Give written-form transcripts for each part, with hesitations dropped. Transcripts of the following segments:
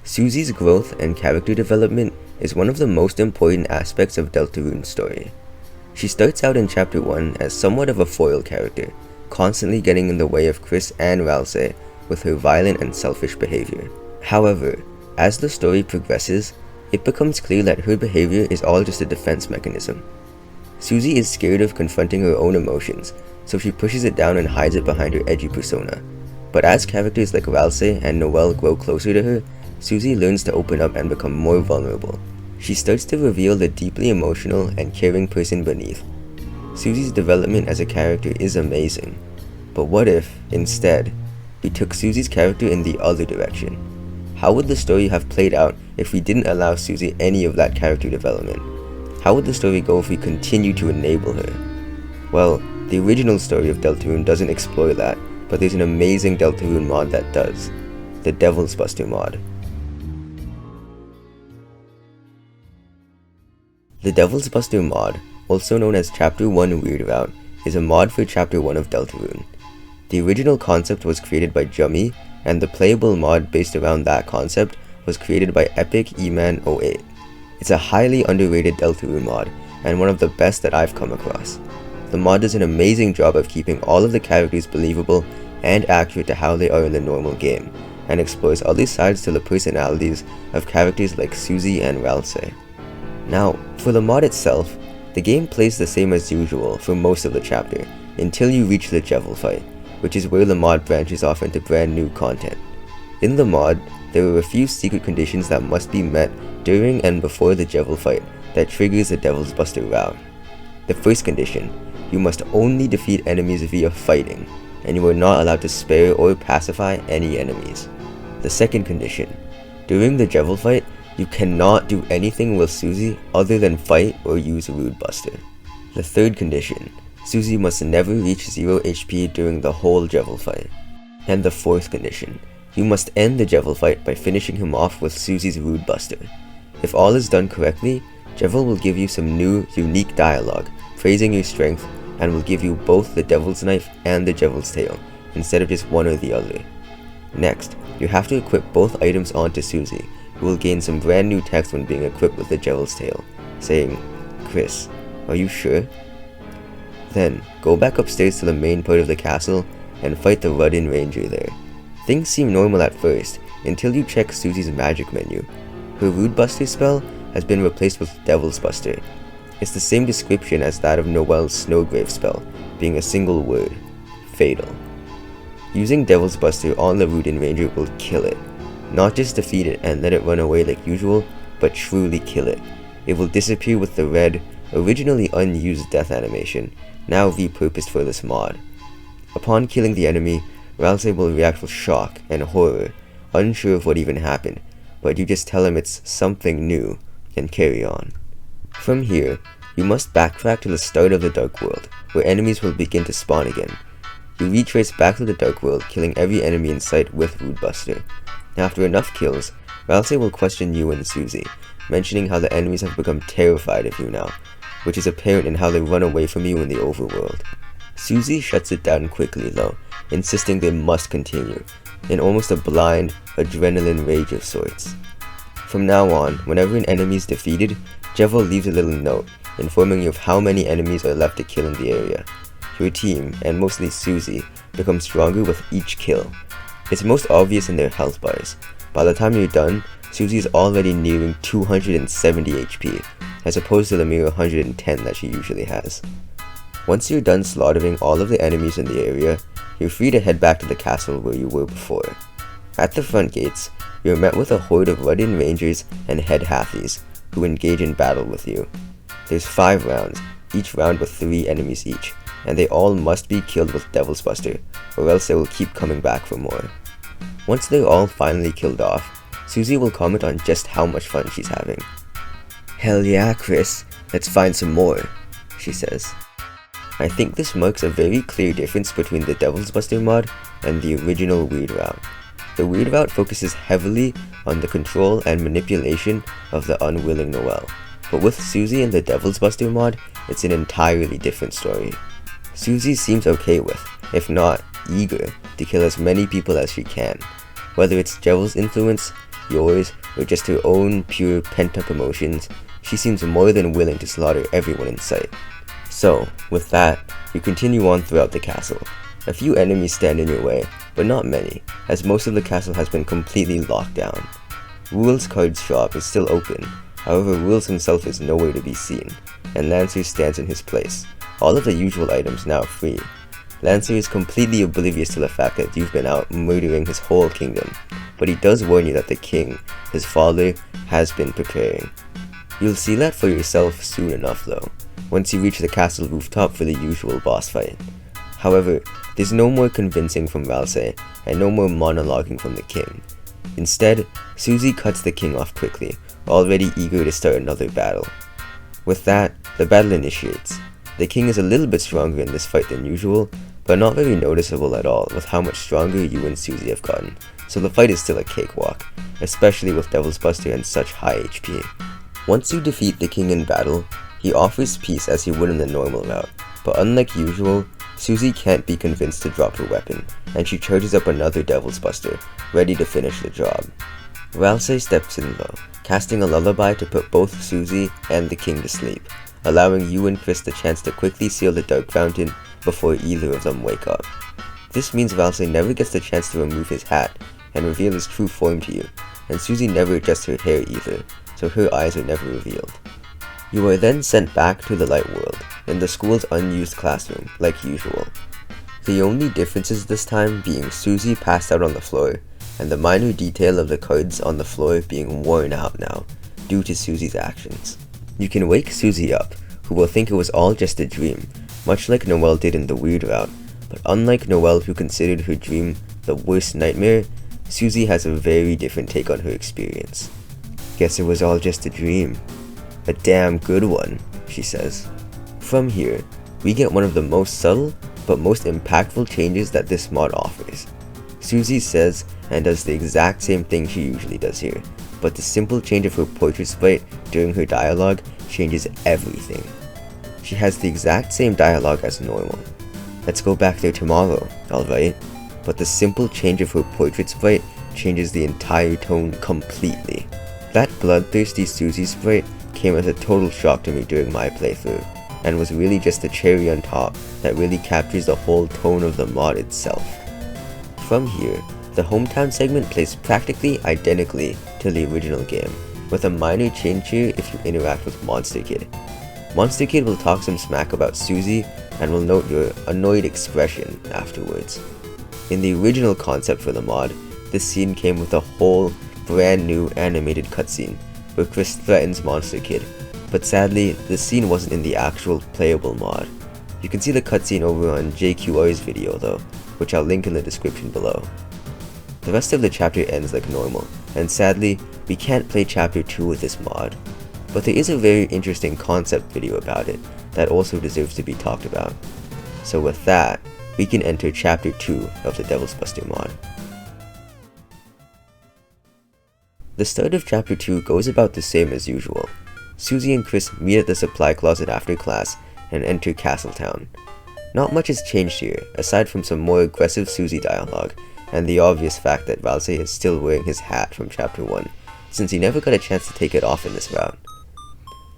Susie's growth and character development is one of the most important aspects of Deltarune's story. She starts out in Chapter 1 as somewhat of a foil character, constantly getting in the way of Chris and Ralsei with her violent and selfish behavior. However, as the story progresses, it becomes clear that her behavior is all just a defense mechanism. Susie is scared of confronting her own emotions, so she pushes it down and hides it behind her edgy persona. But as characters like Ralsei and Noelle grow closer to her, Susie learns to open up and become more vulnerable. She starts to reveal the deeply emotional and caring person beneath. Susie's development as a character is amazing. But what if, instead, we took Susie's character in the other direction? How would the story have played out if we didn't allow Susie any of that character development? How would the story go if we continue to enable her? Well, the original story of Deltarune doesn't explore that, but there's an amazing Deltarune mod that does. The Devilsbuster mod. The Devilsbuster mod, also known as Chapter 1 Weird Route, is a mod for Chapter 1 of Deltarune. The original concept was created by Jummy, and the playable mod based around that concept was created by Epic Eman 08. It's a highly underrated Deltarune mod, and one of the best that I've come across. The mod does an amazing job of keeping all of the characters believable and accurate to how they are in the normal game, and explores other sides to the personalities of characters like Susie and Ralsei. Now, for the mod itself, the game plays the same as usual for most of the chapter, until you reach the Devil fight, which is where the mod branches off into brand new content. In the mod, there are a few secret conditions that must be met during and before the Devil fight that triggers the Devilsbuster route. The first condition, you must only defeat enemies via fighting, and you are not allowed to spare or pacify any enemies. The second condition, during the Devil fight, you cannot do anything with Susie other than fight or use Rude Buster. The third condition, Susie must never reach 0 HP during the whole Devil fight. And the fourth condition, you must end the Devil fight by finishing him off with Susie's Rude Buster. If all is done correctly, Devil will give you some new, unique dialogue, praising your strength, and will give you both the Devil's Knife and the Devil's Tail, instead of just one or the other. Next, you have to equip both items onto Susie, who will gain some brand new text when being equipped with the Devil's Tail, saying, "Chris, are you sure?" Then, go back upstairs to the main part of the castle and fight the Rudden Ranger there. Things seem normal at first, until you check Susie's magic menu. Her Rude Buster spell has been replaced with Devilsbuster. It's the same description as that of Noelle's Snowgrave spell, being a single word, Fatal. Using Devilsbuster on the Rudden Ranger will kill it. Not just defeat it and let it run away like usual, but truly kill it. It will disappear with the red, originally unused death animation, now repurposed for this mod. Upon killing the enemy, Ralsei will react with shock and horror, unsure of what even happened, but you just tell him it's something new, and carry on. From here, you must backtrack to the start of the Dark World, where enemies will begin to spawn again. You retrace back to the Dark World, killing every enemy in sight with Rude Buster. After enough kills, Ralsei will question you and Susie, mentioning how the enemies have become terrified of you now, which is apparent in how they run away from you in the overworld. Susie shuts it down quickly though, insisting they must continue, in almost a blind, adrenaline rage of sorts. From now on, whenever an enemy is defeated, Devil leaves a little note, informing you of how many enemies are left to kill in the area. Your team, and mostly Susie, become stronger with each kill. It's most obvious in their health bars. By the time you're done, Susie is already nearing 270 HP, as opposed to the mere 110 that she usually has. Once you're done slaughtering all of the enemies in the area, you're free to head back to the castle where you were before. At the front gates, you're met with a horde of Rudden Rangers and Head Hathies, who engage in battle with you. There's 5 rounds, each round with 3 enemies each, and they all must be killed with Devilsbuster, or else they will keep coming back for more. Once they're all finally killed off, Susie will comment on just how much fun she's having. "Hell yeah, Chris, let's find some more," she says. I think this marks a very clear difference between the Devilsbuster mod and the original Weird Route. The Weird Route focuses heavily on the control and manipulation of the unwilling Noelle, but with Susie and the Devilsbuster mod, it's an entirely different story. Susie seems okay with, if not eager, to kill as many people as she can. Whether it's Devil's influence, yours, or just her own pure pent-up emotions, she seems more than willing to slaughter everyone in sight. So, with that, you continue on throughout the castle. A few enemies stand in your way, but not many, as most of the castle has been completely locked down. Rule's card shop is still open, however Rules himself is nowhere to be seen, and Lancer stands in his place, all of the usual items now free. Lancer is completely oblivious to the fact that you've been out murdering his whole kingdom, but he does warn you that the king, his father, has been preparing. You'll see that for yourself soon enough though, once you reach the castle rooftop for the usual boss fight. However, there's no more convincing from Ralsei, and no more monologuing from the king. Instead, Susie cuts the king off quickly, already eager to start another battle. With that, the battle initiates. The king is a little bit stronger in this fight than usual, but not very noticeable at all with how much stronger you and Susie have gotten, so the fight is still a cakewalk, especially with Devilsbuster and such high HP. Once you defeat the king in battle, he offers peace as he would in the normal route, but unlike usual, Susie can't be convinced to drop her weapon, and she charges up another Devilsbuster, ready to finish the job. Ralsei steps in though, casting a lullaby to put both Susie and the king to sleep, allowing you and Chris the chance to quickly seal the dark fountain before either of them wake up. This means Ralsei never gets the chance to remove his hat and reveal his true form to you, and Susie never adjusts her hair either, so her eyes are never revealed. You are then sent back to the light world, in the school's unused classroom, like usual. The only differences this time being Susie passed out on the floor, and the minor detail of the cards on the floor being worn out now, due to Susie's actions. You can wake Susie up, who will think it was all just a dream, much like Noelle did in the weird route, but unlike Noelle who considered her dream the worst nightmare, Susie has a very different take on her experience. "Guess it was all just a dream. A damn good one," she says. From here, we get one of the most subtle, but most impactful changes that this mod offers. Susie says and does the exact same thing she usually does here, but the simple change of her portrait sprite during her dialogue changes everything. She has the exact same dialogue as normal. "Let's go back there tomorrow, alright?" But the simple change of her portrait sprite changes the entire tone completely. That bloodthirsty Susie sprite came as a total shock to me during my playthrough, and was really just the cherry on top that really captures the whole tone of the mod itself. From here, the hometown segment plays practically identically to the original game, with a minor change here if you interact with Monster Kid. Monster Kid will talk some smack about Susie and will note your annoyed expression afterwards. In the original concept for the mod, this scene came with a whole brand new animated cutscene where Chris threatens Monster Kid, but sadly, the scene wasn't in the actual playable mod. You can see the cutscene over on JQR's video though, which I'll link in the description below. The rest of the chapter ends like normal, and sadly, we can't play chapter 2 with this mod. But there is a very interesting concept video about it that also deserves to be talked about. So with that, we can enter chapter 2 of the Devilsbuster mod. The start of chapter 2 goes about the same as usual. Susie and Chris meet at the supply closet after class and enter Castletown. Not much has changed here, aside from some more aggressive Susie dialogue, and the obvious fact that Ralsei is still wearing his hat from chapter 1, since he never got a chance to take it off in this route.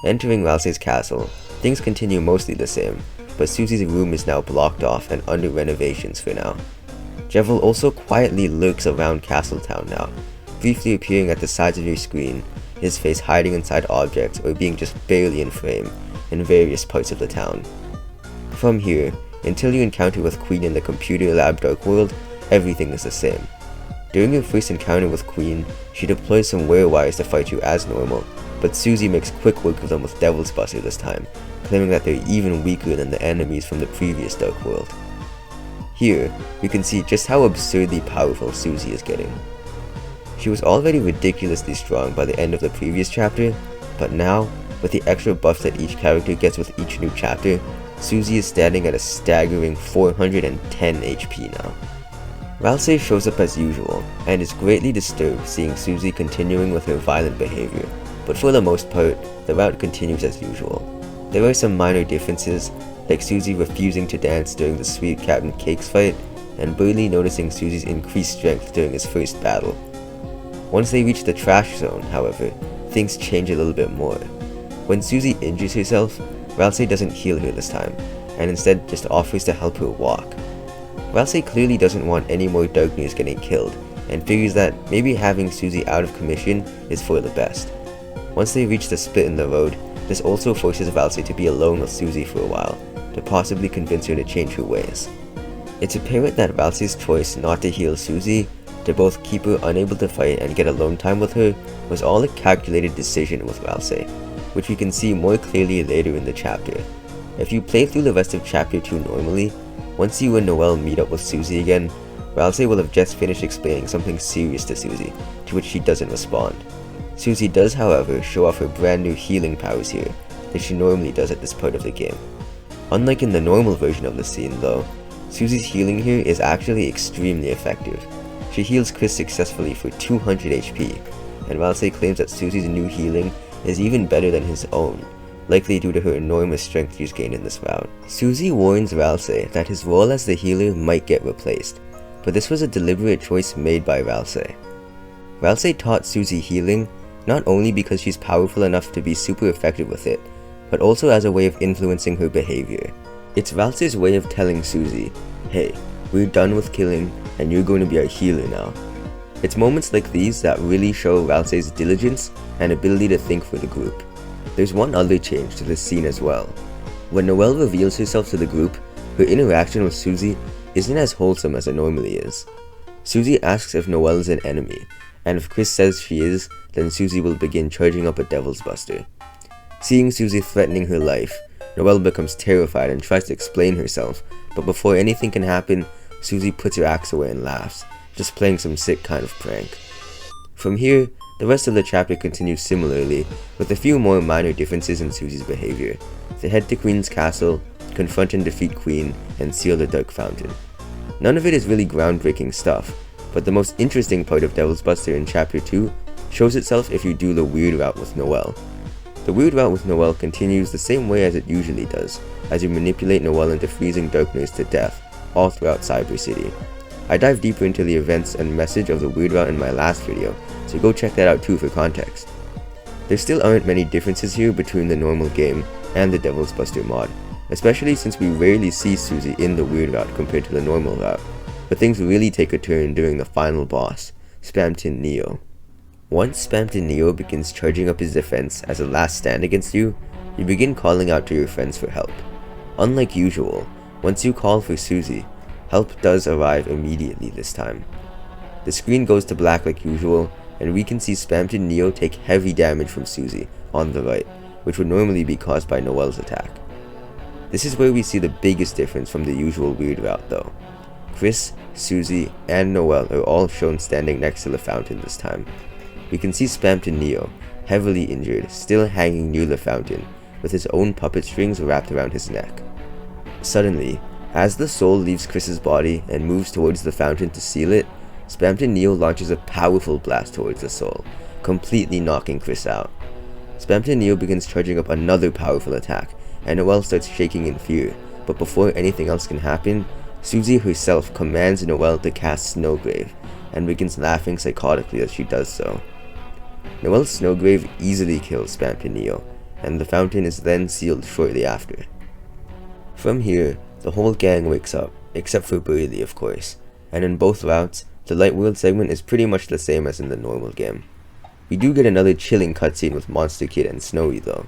Entering Ralsei's castle, things continue mostly the same, but Susie's room is now blocked off and under renovations for now. Jevil also quietly lurks around Castletown now, briefly appearing at the sides of your screen, his face hiding inside objects or being just barely in frame in various parts of the town. From here, until you encounter with Queen in the computer lab Dark World, everything is the same. During your first encounter with Queen, she deploys some werewires to fight you as normal, but Susie makes quick work of them with Devilsbuster this time, claiming that they're even weaker than the enemies from the previous Dark World. Here, you can see just how absurdly powerful Susie is getting. She was already ridiculously strong by the end of the previous chapter, but now, with the extra buffs that each character gets with each new chapter, Susie is standing at a staggering 410 HP now. Ralsei shows up as usual, and is greatly disturbed seeing Susie continuing with her violent behavior, but for the most part, the route continues as usual. There are some minor differences, like Susie refusing to dance during the Sweet Captain Cakes fight, and Burley noticing Susie's increased strength during his first battle. Once they reach the trash zone, however, things change a little bit more. When Susie injures herself, Ralsei doesn't heal her this time, and instead just offers to help her walk. Ralsei clearly doesn't want any more Darkners getting killed, and figures that maybe having Susie out of commission is for the best. Once they reach the split in the road, this also forces Ralsei to be alone with Susie for a while, to possibly convince her to change her ways. It's apparent that Ralsei's choice not to heal Susie, to both keep her unable to fight and get alone time with her, was all a calculated decision with Ralsei, which we can see more clearly later in the chapter. If you play through the rest of chapter 2 normally, once you and Noelle meet up with Susie again, Ralsei will have just finished explaining something serious to Susie, to which she doesn't respond. Susie does, however, show off her brand new healing powers here, that she normally does at this part of the game. Unlike in the normal version of the scene though, Susie's healing here is actually extremely effective. She heals Chris successfully for 200 HP, and Ralsei claims that Susie's new healing is even better than his own, likely due to her enormous strength she's gained in this route. Susie warns Ralsei that his role as the healer might get replaced, but this was a deliberate choice made by Ralsei. Ralsei taught Susie healing not only because she's powerful enough to be super effective with it, but also as a way of influencing her behavior. It's Ralsei's way of telling Susie, hey, we're done with killing and you're going to be our healer now. It's moments like these that really show Ralsei's diligence and ability to think for the group. There's one other change to this scene as well. When Noelle reveals herself to the group, her interaction with Susie isn't as wholesome as it normally is. Susie asks if Noelle is an enemy, and if Chris says she is, then Susie will begin charging up a Devilsbuster. Seeing Susie threatening her life, Noelle becomes terrified and tries to explain herself, but before anything can happen, Susie puts her axe away and laughs, just playing some sick kind of prank. From here, the rest of the chapter continues similarly, with a few more minor differences in Susie's behavior. They head to Queen's castle, confront and defeat Queen, and seal the Dark Fountain. None of it is really groundbreaking stuff, but the most interesting part of Devilsbuster in chapter 2 shows itself if you do the weird route with Noelle. The weird route with Noelle continues the same way as it usually does, as you manipulate Noelle into freezing Darkners to death, all throughout Cyber City. I dive deeper into the events and message of the weird route in my last video, so go check that out too for context. There still aren't many differences here between the normal game and the Devilsbuster mod, especially since we rarely see Susie in the weird route compared to the normal route, but things really take a turn during the final boss, Spamton Neo. Once Spamton Neo begins charging up his defense as a last stand against you, you begin calling out to your friends for help. Unlike usual, once you call for Susie, help does arrive immediately this time. The screen goes to black like usual, and we can see Spamton Neo take heavy damage from Susie on the right, which would normally be caused by Noelle's attack. This is where we see the biggest difference from the usual weird route though. Chris, Susie, and Noelle are all shown standing next to the fountain this time. We can see Spamton Neo, heavily injured, still hanging near the fountain, with his own puppet strings wrapped around his neck. Suddenly, as the soul leaves Chris's body and moves towards the fountain to seal it, Spamton Neo launches a powerful blast towards the soul, completely knocking Chris out. Spamton Neo begins charging up another powerful attack, and Noelle starts shaking in fear, but before anything else can happen, Susie herself commands Noelle to cast Snowgrave, and begins laughing psychotically as she does so. Noelle's Snowgrave easily kills Spamton Neo, and the fountain is then sealed shortly after. From here, the whole gang wakes up, except for Burley of course, and in both routes, the Light World segment is pretty much the same as in the normal game. We do get another chilling cutscene with Monster Kid and Snowy though.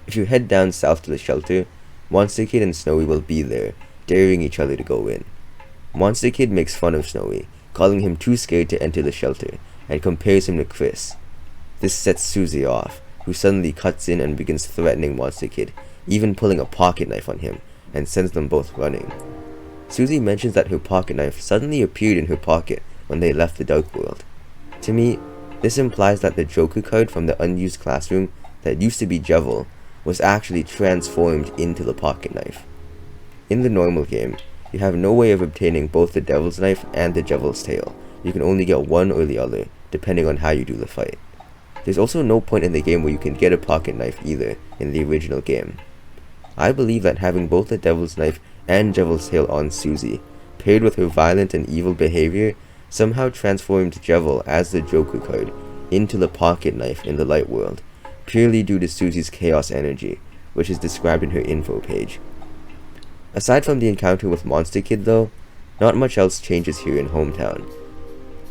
If you head down south to the shelter, Monster Kid and Snowy will be there, daring each other to go in. Monster Kid makes fun of Snowy, calling him too scared to enter the shelter, and compares him to Chris. This sets Susie off, who suddenly cuts in and begins threatening Monster Kid, even pulling a pocket knife on him, and sends them both running. Susie mentions that her pocket knife suddenly appeared in her pocket when they left the Dark World. To me, this implies that the Joker card from the unused classroom that used to be Jevil was actually transformed into the pocket knife. In the normal game, you have no way of obtaining both the Devil's Knife and the Jevil's Tail. You can only get one or the other, depending on how you do the fight. There's also no point in the game where you can get a pocket knife either, in the original game. I believe that having both the Devil's Knife and Jevil's Tail on Susie, paired with her violent and evil behavior, somehow transformed Jevil as the Joker card into the pocket knife in the light world, purely due to Susie's chaos energy, which is described in her info page. Aside from the encounter with Monster Kid though, not much else changes here in Hometown.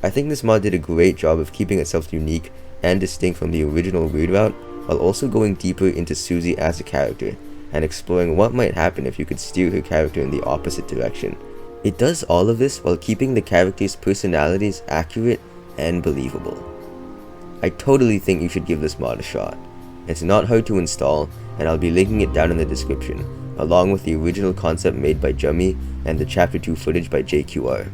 I think this mod did a great job of keeping itself unique and distinct from the original Weird Route, while also going deeper into Susie as a character, and exploring what might happen if you could steer her character in the opposite direction. It does all of this while keeping the characters' personalities accurate and believable. I totally think you should give this mod a shot. It's not hard to install, and I'll be linking it down in the description, along with the original concept made by Jummy and the Chapter 2 footage by JQR.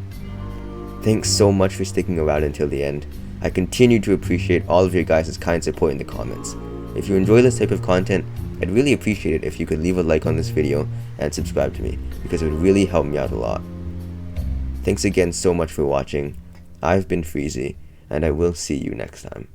Thanks so much for sticking around until the end. I continue to appreciate all of your guys' kind support in the comments. If you enjoy this type of content, I'd really appreciate it if you could leave a like on this video and subscribe to me, because it would really help me out a lot. Thanks again so much for watching. I've been Freezy, and I will see you next time.